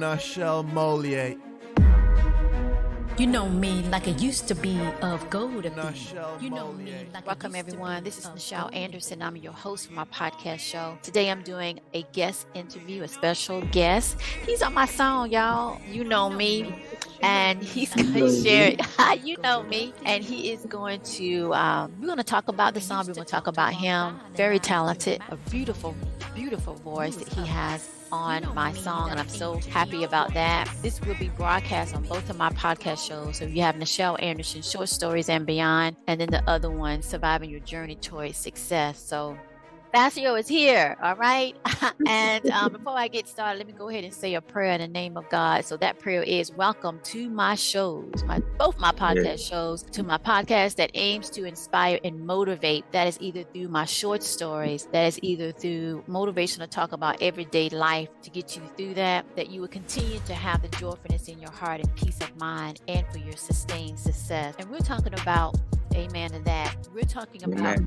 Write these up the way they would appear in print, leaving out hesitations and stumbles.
MOLIAE. You know me like it used to be of gold. You know me like Welcome everyone. This is Michelle Anderson. I'm your host for my podcast show. Today I'm doing a guest interview, a special guest. He's on my song, y'all. You know me. And he's going to share, you know me. And he is going to, we're going to talk about the song. We're going to talk about him. Very talented, a beautiful, beautiful voice that he has on my song, and I'm so happy about that. This will be broadcast on both of my podcast shows. So you have Michelle Anderson, Short Stories and Beyond, and then the other one, Surviving Your Journey Towards Success. So Basio is here, all right? And before I get started, let me go ahead and say a prayer in the name of God. So that prayer is, welcome to my shows, both my podcast shows, to my podcast that aims to inspire and motivate. That is either through my short stories, that is either through motivational talk about everyday life to get you through that you will continue to have the joyfulness in your heart and peace of mind, and for your sustained success. And we're talking about, amen to that, we're talking about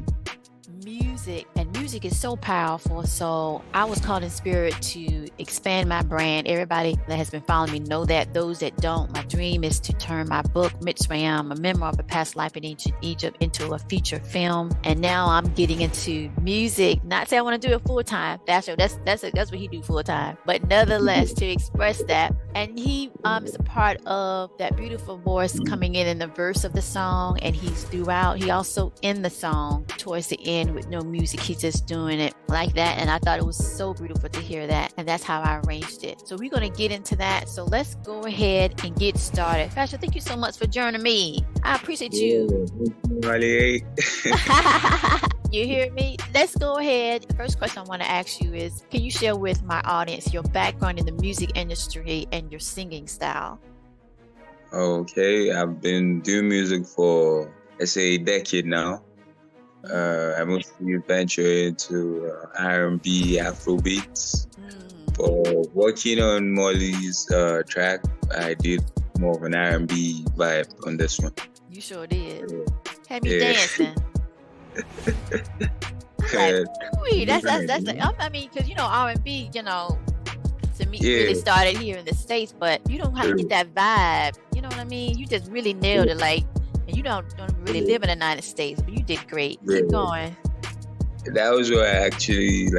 music, and music is so powerful. So I was called in spirit to expand my brand. Everybody that has been following me know that. Those that don't, my dream is to turn my book Mitsrayim, a memoir of a past life in ancient Egypt, into a feature film. And now I'm getting into music. Not say I want to do it full time. That's what he do full time. But nevertheless, to express that. And he is a part of that beautiful voice coming in the verse of the song, and he's throughout. He also in the song towards the end with no music. He's just doing it like that, and I thought it was so beautiful to hear that, and that's how I arranged it. So we're going to get into that. So let's go ahead and get started. Fasha, thank you so much for joining me. I appreciate you. You hear me? Let's go ahead. The first question I want to ask you is, can you share with my audience your background in the music industry and your singing style? Okay, I've been doing music for, let's say, a decade now. I mostly venture into R&B, Afrobeats. But working on Molly's track, I did more of an R&B vibe on this one. You sure did. Had me dancing. Like, that's I mean, because R&B, to me, really started here in the States, but you don't have to get that vibe. You know what I mean? You just really nailed it, like. And you don't really live in the United States, but you did great. Keep going. That was where I actually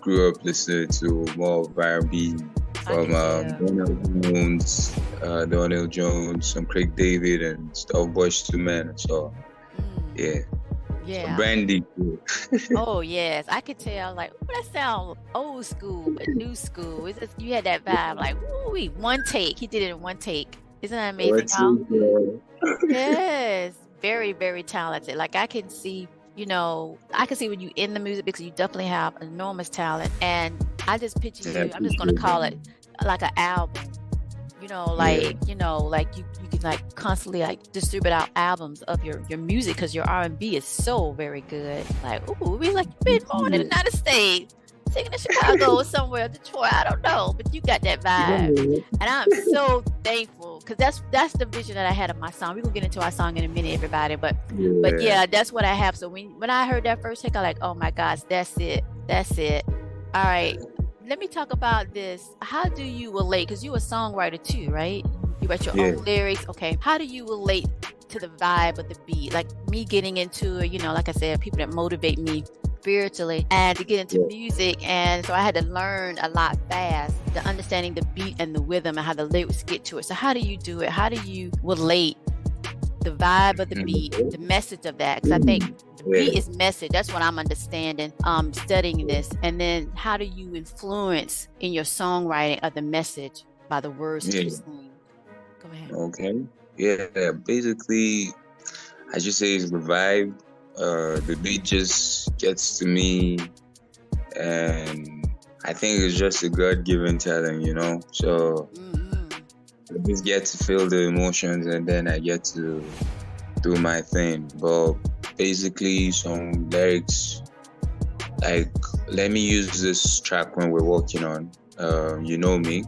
grew up listening to more of R&B from Donald Jones, some Craig David, and stuff, Boyz II Men. So yeah. Brandy. Oh yes, I could tell. Like, that sound old school, but new school. It's just, you had that vibe. Like, ooh, one take. He did it in one take. Isn't that amazing, y'all? Yes, very, very talented. Like, I can see when you in the music, because you definitely have enormous talent. And I just picture you, I'm just going to call it like an album. You can constantly distribute out albums of your music, because your R&B is so very good. Like, ooh, we like been more in the United States. Singing in Chicago or somewhere, Detroit, I don't know, but you got that vibe, and I'm so thankful, because that's the vision that I had of my song. We're gonna get into our song in a minute, everybody, but yeah, that's what I have. So when I heard that first take, I'm like, oh my gosh, that's it. All right, let me talk about this. How do you relate? Because you're a songwriter too, right? You write your own lyrics. Okay, how do you relate to the vibe of the beat? Like me getting into it, like I said, people that motivate me spiritually and to get into music, and so I had to learn a lot fast, the understanding the beat and the rhythm and how the lyrics get to it. So how do you do it? How do you relate the vibe of the beat, the message of that? Because I think the beat is message. That's what I'm understanding studying this. And then how do you influence in your songwriting of the message by the words that you sing? Go ahead. Okay. Yeah, basically I just say it's the vibe. The beat just gets to me, and I think it's just a God-given talent, so I just get to feel the emotions, and then I get to do my thing. But basically some lyrics, like, let me use this track when we're working on You Know Me.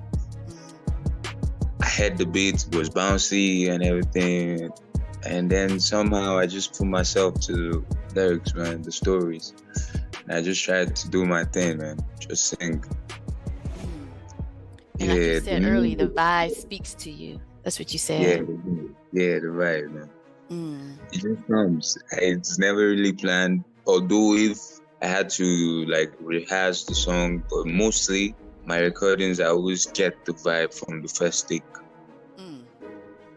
I had the beat, was bouncy and everything. And then somehow I just put myself to the lyrics, man, the stories. And I just tried to do my thing, man. Just sing. And like you said earlier, the vibe speaks to you. That's what you said. Yeah, the vibe, man. It just comes. It's never really planned. Although if I had to like rehearse the song, but mostly my recordings, I always get the vibe from the first take.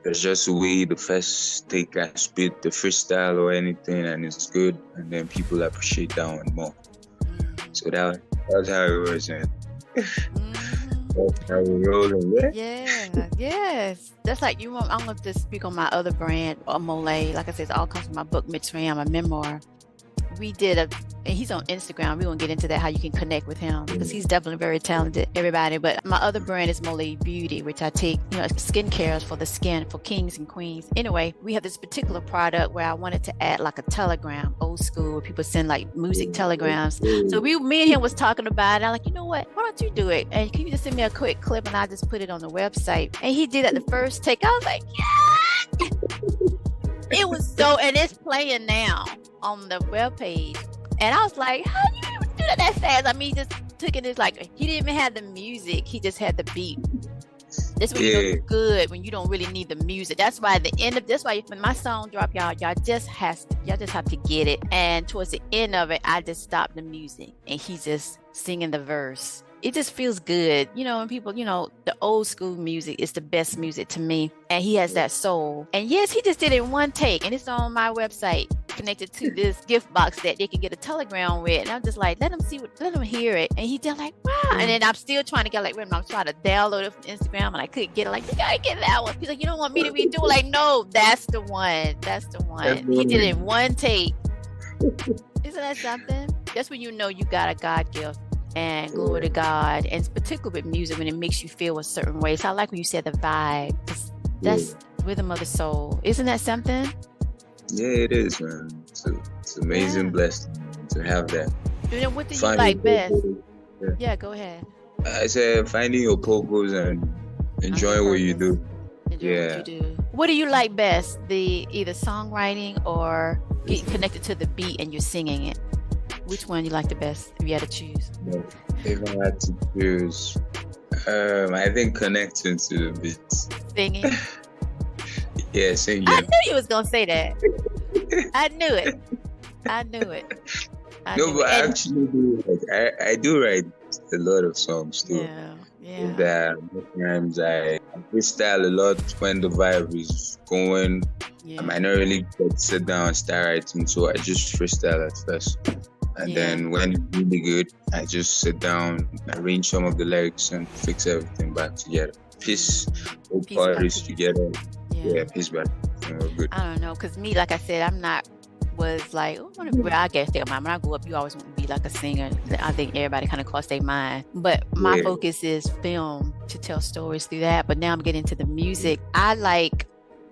There's just a way the first take I spit the freestyle or anything, and it's good, and then people appreciate that one more. So that's how it was, man. That's how we rolling, right? Yeah, yes. That's like you want. I'm going to speak on my other brand, MOLIAE. Like I said, it all comes from my book, Mitsrayim, a memoir. We did and he's on Instagram. We won't get into that, how you can connect with him, because he's definitely very talented, everybody. But my other brand is MOLIAE Beauty, which I take, skincare for the skin, for kings and queens. Anyway, we have this particular product where I wanted to add like a telegram, old school, where people send like music telegrams. So me and him was talking about it. I'm like, you know what? Why don't you do it? And can you just send me a quick clip and I just put it on the website? And he did that the first take. I was like, yeah! It was so, and it's playing now on the webpage. And I was like, how do you do that fast? I mean, he just took it as like, he didn't even have the music. He just had the beat. That's when you know it's good, when you don't really need the music. That's why when my song drop, y'all just have to get it. And towards the end of it, I just stopped the music and he's just singing the verse. It just feels good, and people, the old school music is the best music to me. And he has that soul. And yes, he just did it in one take, and it's on my website, connected to this gift box that they can get a telegram with. And I'm just like, let them hear it. And he did like, wow. And then I'm still trying to get like, I'm trying to download it from Instagram, and I couldn't get it. Like, you gotta get that one. He's like, you don't want me to redo it? Like, no, that's the one. He did it in one take. Isn't that something? That's when you know you got a God gift. And glory to God, and particularly with music, when it makes you feel a certain way. So I like when you said the vibe. That's rhythm of the soul. Isn't that something? Yeah, it is, man. It's amazing blessing to have that. What do you like best? Yeah, go ahead. I said finding your purpose and enjoying what you do. What you do. What do you like best? The either songwriting or getting connected to the beat and you're singing it? Which one you like the best if you had to choose? If I had to choose, I think connecting to the beat. Singing? Yeah, singing. I knew you was going to say that. I knew it. But I actually do. I do write a lot of songs too. Yeah. Sometimes I freestyle a lot when the vibe is going. I might not really get to sit down and start writing, so I just freestyle at first. And then when it's really good, I just sit down, arrange some of the lyrics, and fix everything back together. Piece all parties together. Yeah, piece back. Good. I don't know, because me, like I said, I guess when I grew up, you always want to be like a singer. I think everybody kind of crossed their mind. But my focus is film, to tell stories through that. But now I'm getting into the music. I like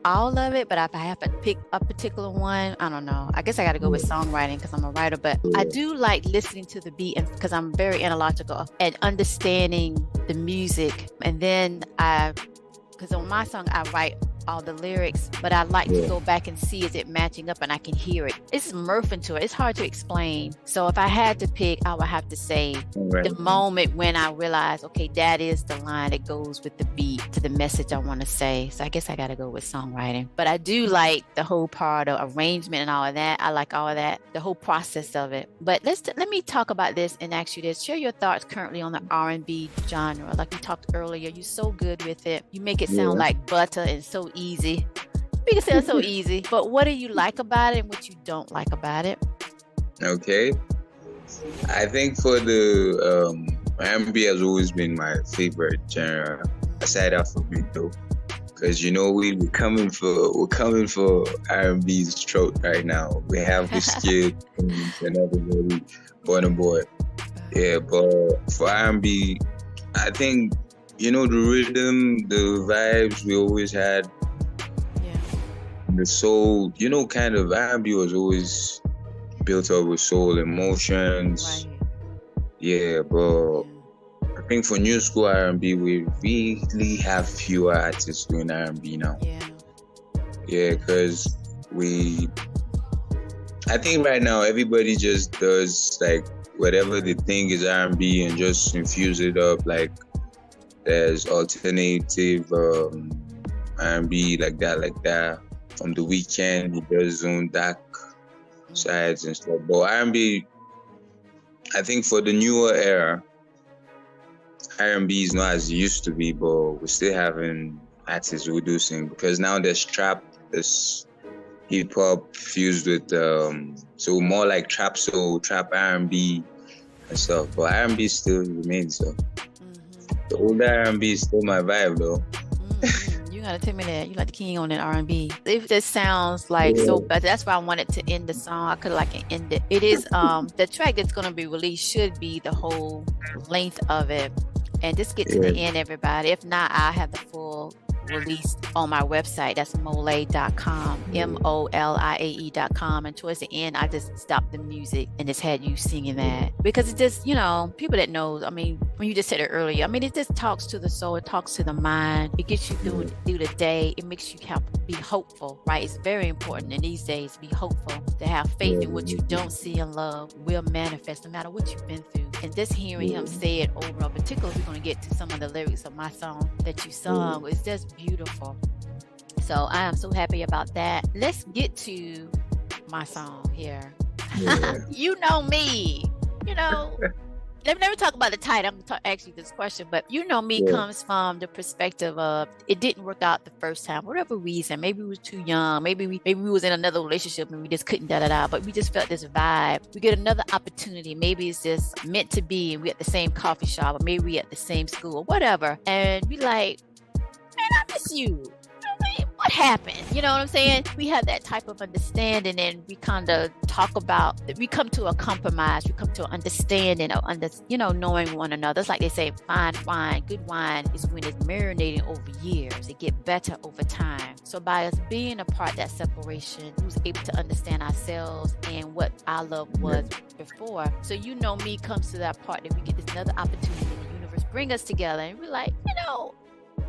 all of it, but if I have to pick a particular one, I don't know. I guess I got to go with songwriting because I'm a writer, but I do like listening to the beat because I'm very analogical and understanding the music. And then because on my song, I write all the lyrics, but I like to go back and see, is it matching up, and I can hear it. It's mirth into it. It's hard to explain. So if I had to pick, I would have to say the moment when I realized, okay, that is the line that goes with the beat to the message I want to say. So I guess I got to go with songwriting. But I do like the whole part of arrangement and all of that. I like all of that, the whole process of it. But let me talk about this and ask you this. Share your thoughts currently on the R&B genre. Like we talked earlier, you're so good with it. You make it sound like butter and so easy. You can say it's so easy. But what do you like about it and what you don't like about it? Okay. I think for the R&B has always been my favorite genre, aside Afrobeat though. Because we're coming for R&B's throat right now. We have this kid and everybody, Burna Boy. Yeah, but for R&B, I think the rhythm, the vibes we always had, the soul, kind of R&B was always built up with soul, emotions. Right. Yeah, but I think for new school R&B, we really have fewer artists doing R&B now. Yeah, because I think right now everybody just does like whatever they think is R&B and just infuse it up like There's alternative R&B like that. From the weekend, he does his own dark sides and stuff. But R&B, I think for the newer era, R&B is not as it used to be, but we're still having artists reducing because now there's trap, there's hip hop fused with so more like trap soul, trap R&B and stuff. But R&B still remains so. The older R&B is still my vibe though. You gotta tell me that you like the king on that R&B. It just sounds like so bad. That's why I wanted to end the song. I could end it. It is the track that's gonna be released should be the whole length of it. And just get to the end, everybody. If not, I have the full release on my website. That's MOLIAE.com, MOLIAE.com. And towards the end, I just stopped the music and just had you singing that. Because it just, people that know, I mean, when you just said it earlier, I mean, it just talks to the soul, it talks to the mind, it gets you through the day, it makes you be hopeful, right? It's very important in these days to be hopeful, to have faith in what you don't see and love will manifest no matter what you've been through. And just hearing him say it over, particularly we're going to get to some of the lyrics of my song that you sung, it's just beautiful. So I am so happy about that. Let's get to my song here. You know me, let me talk about the title. I'm going to ask you this question, but me comes from the perspective of it didn't work out the first time, whatever reason. Maybe we was too young. Maybe we was in another relationship and we just couldn't but we just felt this vibe. We get another opportunity. Maybe it's just meant to be and we at the same coffee shop or maybe we at the same school or whatever. And we like, man, I miss you. What happened? You know what I'm saying? We have that type of understanding and we kind of talk about, we come to a compromise, we come to an understanding of, knowing one another. It's like they say, fine wine, good wine is when it's marinating over years. It gets better over time. So by us being apart, that separation, we was able to understand ourselves and what our love was before. So me comes to that part that we get this another opportunity in the universe, bring us together and we're like,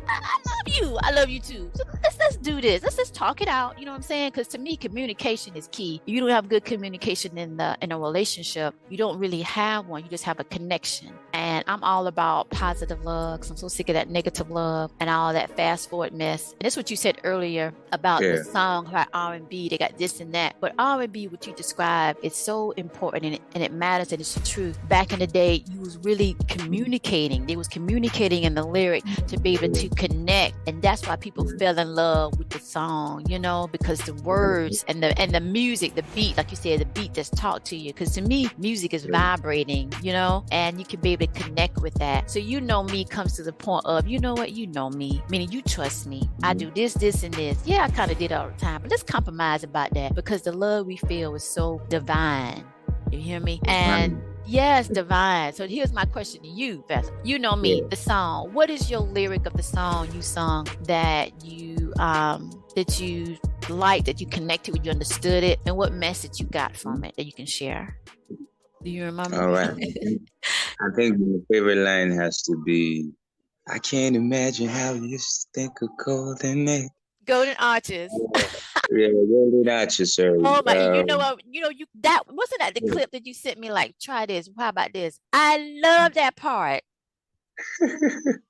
I love you. I love you too. So let's do this. Let's just talk it out. You know what I'm saying? Because to me, communication is key. If you don't have good communication in a relationship, you don't really have one. You just have a connection. And I'm all about positive love because I'm so sick of that negative love and all that fast forward mess. And that's what you said earlier about the song, about R&B. They got this and that. But R&B, what you described, is so important and it matters and it's the truth. Back in the day, you was really communicating. They was communicating in the lyric to be able to connect, and that's why people fell in love with the song, because the words and the music, the beat, like you said, the beat just talk to you. Because to me, music is vibrating, and you can be able to connect with that. So me comes to the point of, you know what, me, meaning you trust me. I do this, and this. Yeah, I kind of did all the time, but let's compromise about that because the love we feel is so divine. You hear me? And yes, divine. So here's my question to you, Vessel. You know me, the song. What is your lyric of the song you sung that you liked, that you connected with, you understood it, and what message you got from it that you can share? Do you remember? All right. I think my favorite line has to be, I can't imagine how you used to think of golden egg. Golden arches. Yeah, golden arches, sir. Oh my! That wasn't that the clip that you sent me? Like, try this. How about this? I love that part.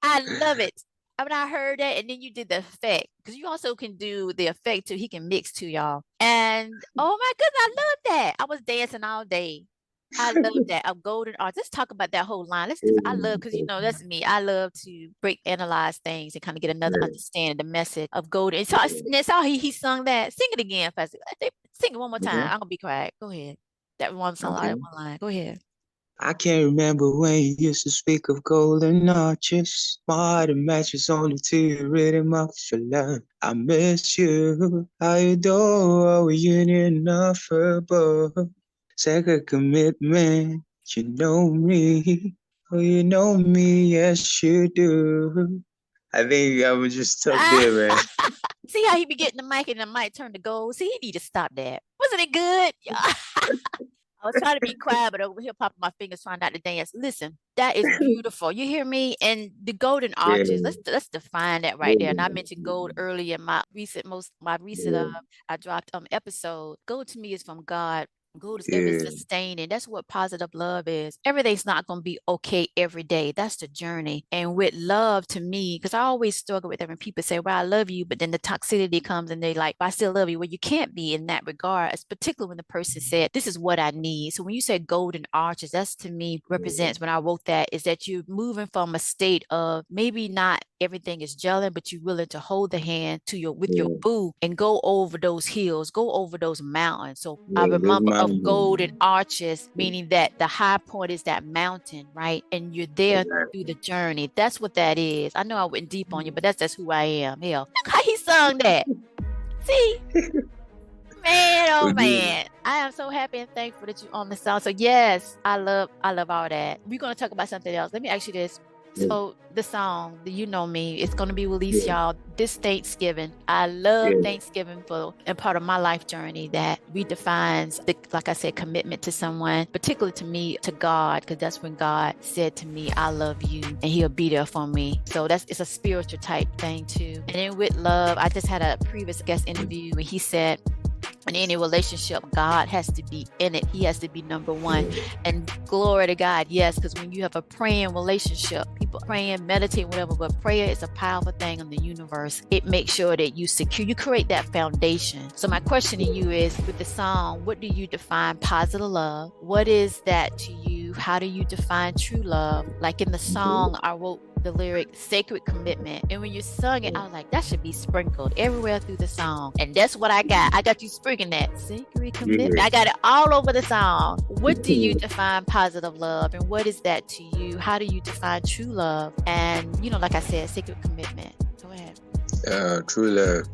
I love it. When I heard that, and then you did the effect because you also can do the effect too. He can mix too, y'all. And oh my goodness, I love that. I was dancing all day. I love that. A golden art. Let's talk about that whole line. I love, because that's me. I love to analyze things and kind of get another understanding, the message of golden. And so that's how he sung that. Sing it again, Pastor. Sing it one more time. I'm gonna be quiet. Go ahead. That one song, that one line. Go ahead. I can't remember when you used to speak of golden arches. My heart matches only to the rhythm of your love. I miss you. I adore our union unofferable. Second commitment, you know me. Oh, you know me, yes you do. I think I was just stuck there, man. See how he be getting the mic and the mic turn to gold? See, he need to stop that. Wasn't it good? I was trying to be quiet, but over here popping my fingers trying not to dance. Listen, that is beautiful. You hear me? And the golden arches, let's define that right there. And I mentioned gold earlier in my recent I dropped episode. Gold to me is from God. Gold is ever sustaining. That's what positive love is. Everything's not going to be okay every day. That's the journey. And with love, to me, because I always struggle with it when people say, well, I love you, but then the toxicity comes and they like, I still love you. Well, you can't be in that regard, it's particularly when the person said, this is what I need. So when you say golden arches, that's to me represents, when I wrote that, is that you're moving from a state of maybe not everything is gelling, but you're willing to hold the hand to your boo and go over those hills, go over those mountains. So I remember of golden arches, meaning that the high point is that mountain, right? And you're there through the journey. That's what that is. I know I went deep on you, but that's who I am. Hell, look how he sung that. See? Man, oh man. I am so happy and thankful that you're on the song. So yes, I love all that. We're going to talk about something else. Let me ask you this. So the song, the You Know Me, it's going to be released, y'all, this Thanksgiving. I love Thanksgiving and part of my life journey that redefines, like I said, commitment to someone, particularly to me, to God, because that's when God said to me, I love you, and he'll be there for me. So it's a spiritual type thing too. And then with love, I just had a previous guest interview where he said, in any relationship, God has to be in it. He has to be number one. And glory to God, yes, because when you have a praying relationship, people praying, meditating, whatever, but prayer is a powerful thing in the universe. It makes sure that you create that foundation. So my question to you is, with the song, what do you define positive love? What is that to you? How do you define true love? Like in the song, I wrote the lyric sacred commitment, and when you sung it, I was like, that should be sprinkled everywhere through the song. And that's what I got you sprinkling that sacred commitment. I got it all over the song. What do you define positive love, and what is that to you? How do you define true love? And like I said, sacred commitment. Go ahead. True love.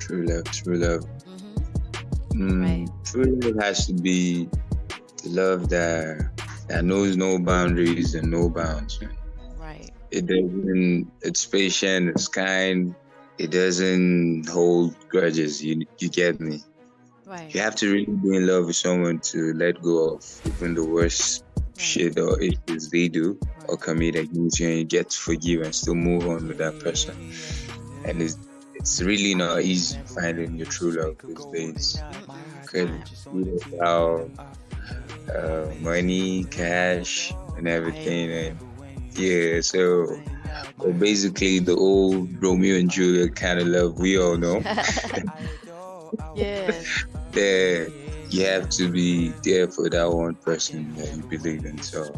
Right. True love has to be the love that knows no boundaries and no bounds. Right. It's patient, it's kind, it doesn't hold grudges. You get me? Right. You have to really be in love with someone to let go of even the worst shit or issues they do or commit against you, and you get to forgive and still move on with that person. And it's really not easy finding your true love these days. Because without money, cash, and everything, and so basically the old Romeo and Juliet kind of love we all know. Yes. You have to be there for that one person that you believe in. So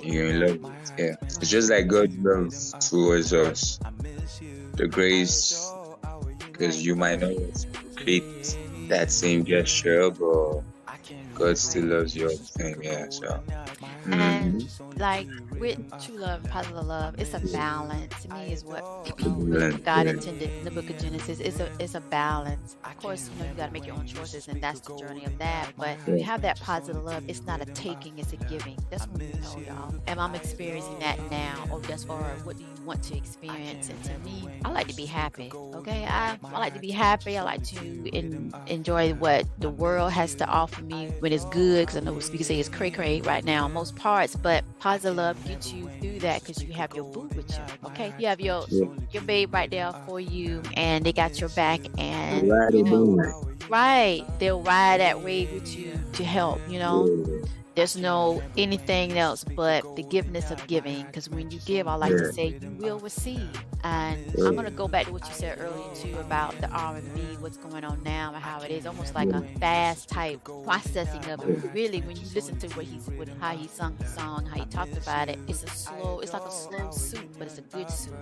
you're in love with. Yeah. It's just like God's love towards us. The grace, because you might not create that same gesture, but God still loves you all the same. Yeah. So. And like with true love and positive love, it's a balance. To me, is what God intended in the book of Genesis. It's a balance. Of course, you got to make your own choices, and that's the journey of that. But when you have that positive love, it's not a taking, it's a giving. That's what we know, y'all. And I'm experiencing that now, or what do you want to experience? And to me, I like to be happy. Okay, I like to be happy. I like to enjoy what the world has to offer me when it's good. Because I know we can say it's cray-cray right now on most parts, but positive love gets you through that because you have your boo with you. Okay, you have your babe right there for you, and they got your back, and right, they'll ride that wave with you to help. There's no anything else but the giveness of giving, because when you give, I like to say, you will receive. And I'm going to go back to what you said earlier too about the R&B, what's going on now, and how it is almost like a fast type processing of it. Really, when you listen to how he sung the song, how he talked about it, it's like a slow soup, but it's a good soup.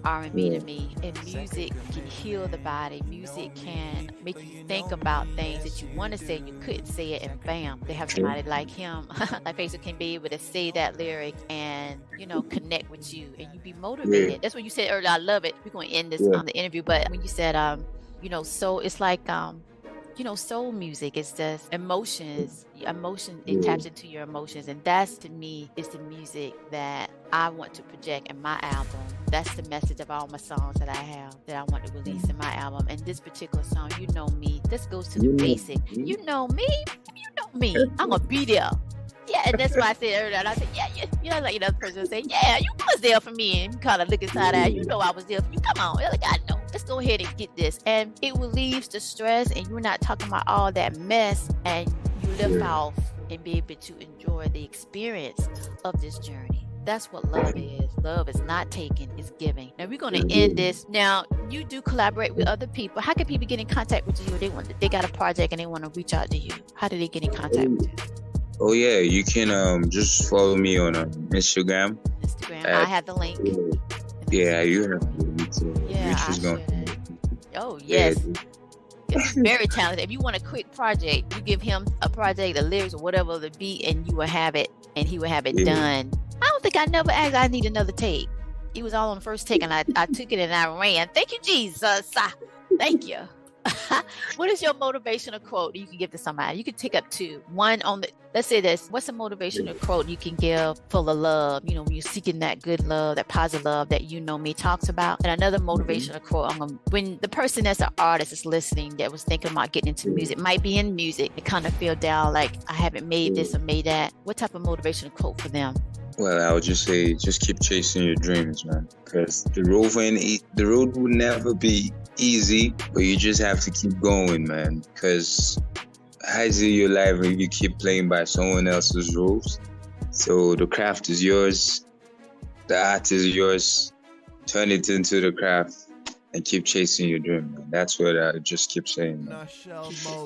R&B to me, and music can heal the body. Music can make you think about things that you want to say, you couldn't say it, and bam, they have somebody like him, like Facebook, can be able to say that lyric and connect with you, and you be motivated. That's what you said earlier. I love it. We're going to end this on the interview, but when you said so it's like soul music is just emotion, it taps into your emotions, and that's, to me, is the music that I want to project in my album. That's the message of all my songs that I have, that I want to release in my album. And this particular song, You Know Me, this goes to the basic. You know me, I'm gonna be there. Yeah, and that's why I said earlier, and I said, like the person say, you was there for me, and you kind of look inside out, I was there for you. Come on, like, I know. Let's go ahead and get this. And it relieves the stress, and you're not talking about all that mess, and you lift off and be able to enjoy the experience of this journey. That's what love is. Love is not taking, it's giving. Now we're going to end this. Now you do collaborate with other people. How can people get in contact with you? They got a project and they want to reach out to you. How do they get in contact with you? Oh yeah, you can just follow me on Instagram. I have the link. Yeah, you have the link. So oh yes. Very talented. If you want a quick project, you give him a project, the lyrics or whatever, the beat, and you will have it, and he will have it done. I don't think I never asked I need another take. It was all on the first take, and I took it and I ran. Thank you, Jesus. Thank you. What is your motivational quote you can give to somebody? You can take up two. One on the, let's say this. What's a motivational quote you can give full of love? You know, when you're seeking that good love, that positive love that you know me talks about. And another motivational quote, when the person that's an artist is listening that was thinking about getting into music, might be in music, they kind of feel down like I haven't made this or made that. What type of motivational quote for them? Well, I would just say, just keep chasing your dreams, man. Because the road will never be easy, but you just have to keep going, man. Because how is it your life if you keep playing by someone else's rules? So the craft is yours, the art is yours. Turn it into the craft and keep chasing your dream, man. That's what I just keep saying, man.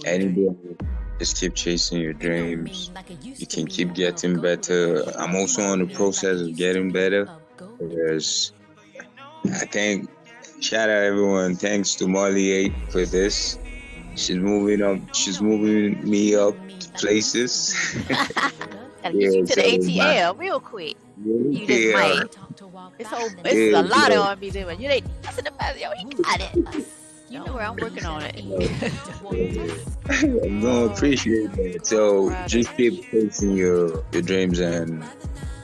Anybody, just keep chasing your dreams. You can keep getting better. I'm also on the process of getting better because I think, shout out everyone, thanks to MOLIAE for this. She's moving me up to places. Gotta get you to the ATL real quick. You just might. It's a lot of R&B doing. You ain't listen to my, yo, he got it. You know where I'm working on it. I'm gonna appreciate that. So just keep chasing your dreams and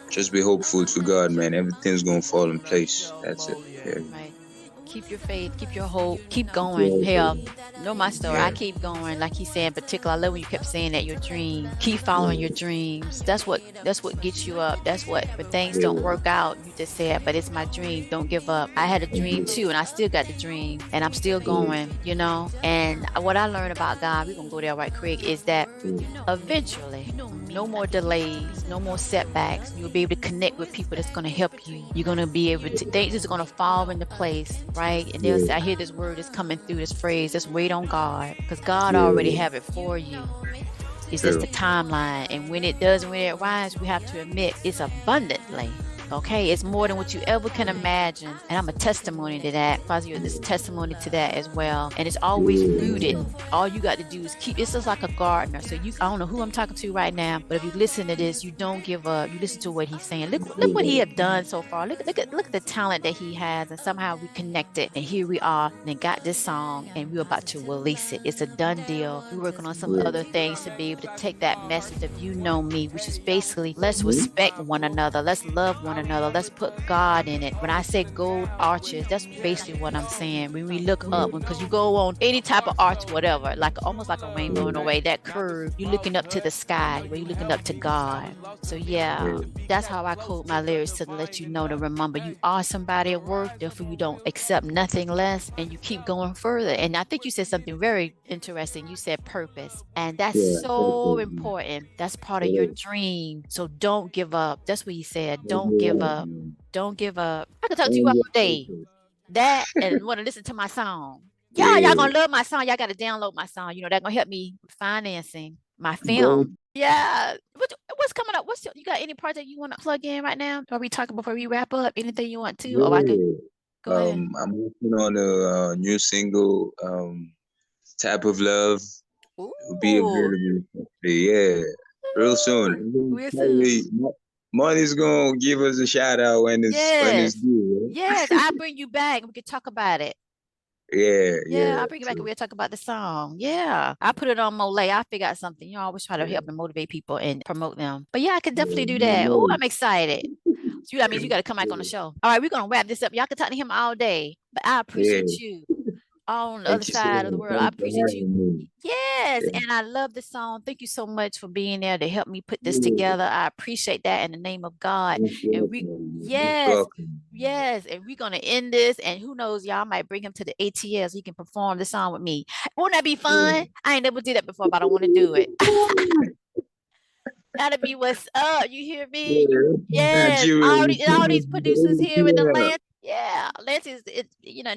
just be hopeful to God, man. Everything's gonna fall in place. That's it. Yeah. Right. Keep your faith, keep your hope, keep going. Hell, know my story. I keep going. Like he said in particular, I love when you kept saying that your dream. Keep following your dreams. That's what gets you up. That's what when things don't work out, you just say it, but it's my dream. Don't give up. I had a dream too, and I still got the dream, and I'm still going, you know. And what I learned about God, we're gonna go there right quick, is that eventually, no more delays, no more setbacks. You'll be able to connect with people that's gonna help you. You're gonna be able to, things is gonna fall into place, right? And they'll say, I hear this word is coming through, this phrase, just wait on God, because God already have it for you. It's just the timeline, and when it arrives, we have to admit it's abundantly. Okay, it's more than what you ever can imagine, and I'm a testimony to that. Fazio is a testimony to that as well, and it's always rooted. All you got to do is keep. It's just like a gardener. So I don't know who I'm talking to right now, but if you listen to this, you don't give up. You listen to what he's saying. Look what he have done so far. Look at the talent that he has, and somehow we connected, and here we are, and got this song, and we're about to release it. It's a done deal. We're working on some other things to be able to take that message of you know me, which is basically let's respect one another, let's love one another. Let's put God in it. When I say gold arches, that's basically what I'm saying. When we look up, because you go on any type of arch, whatever, like almost like a rainbow in a way, that curve, you're looking up to the sky, where you're looking up to God. So yeah, that's how I quote my lyrics, to let you know, to remember you are somebody at work, therefore you don't accept nothing less, and you keep going further. And I think you said something very interesting. You said purpose, and that's so important. That's part of your dream. So don't give up. That's what he said. Don't give up. Don't give up. I could talk to you all day. That and want to listen to my song. Y'all gonna love my song. Y'all gotta download my song. You know, that's gonna help me with financing my film. Yeah. What's coming up? You got any project you want to plug in right now? Are we talking before we wrap up? Anything you want to? Or I can go ahead. I'm working on a new single, Type of Love. It'll be available. Real soon. Money's gonna give us a shout out when it's due. Right? Yes, I'll bring you back and we can talk about it. Yeah. I'll bring you back and we'll talk about the song. Yeah. I put it on MOLIAE. I figure out something. You know, I always try to help and motivate people and promote them. But yeah, I could definitely do that. Oh, I'm excited. So that means you got to come back on the show. All right, we're gonna wrap this up. Y'all can talk to him all day, but I appreciate you. On the other side of the world. I appreciate you. Yes, and I love the song. Thank you so much for being there to help me put this together. I appreciate that in the name of God. And Yes, and we're gonna end this, and who knows, y'all might bring him to the ATS. He can perform the song with me. Wouldn't that be fun? I ain't never did that before, but I want to do it. That'll be what's up. You hear me? Yes, all these producers here in Atlanta. Yeah, Atlanta is,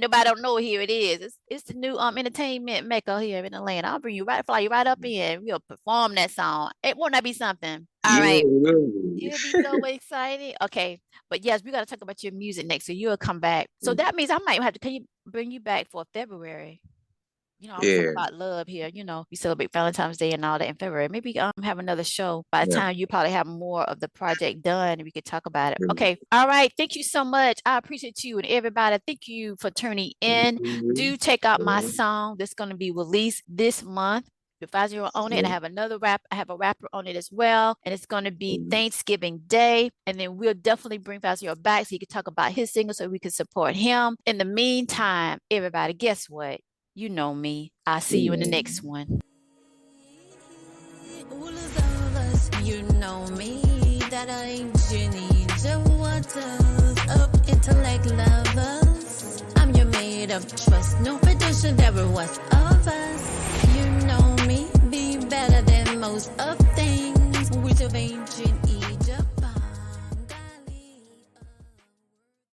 nobody don't know here it is. It's the new entertainment mecca here in Atlanta. I'll bring you fly you right up in. We'll perform that song. Won't that be something? All right. You'll be so excited. Okay. But yes, we got to talk about your music next. So you'll come back. So that means I might have to, can you bring you back for February? I was talking about love here. We celebrate Valentine's Day and all that in February. Maybe have another show. By the time you probably have more of the project done, and we could talk about it. Okay. All right. Thank you so much. I appreciate you and everybody. Thank you for tuning in. Do check out my song that's going to be released this month. With 50 on it, and I have a rapper on it as well, and it's going to be Thanksgiving Day, and then we'll definitely bring 50 back so he can talk about his single so we can support him. In the meantime, everybody, guess what? You know me. I'll see you in the next one. You know me, that I ain't Jenny, waters up intellect lovers. I'm your made of trust, no fiduciary, never was of us. You know me, be better than most of things. Words of ancient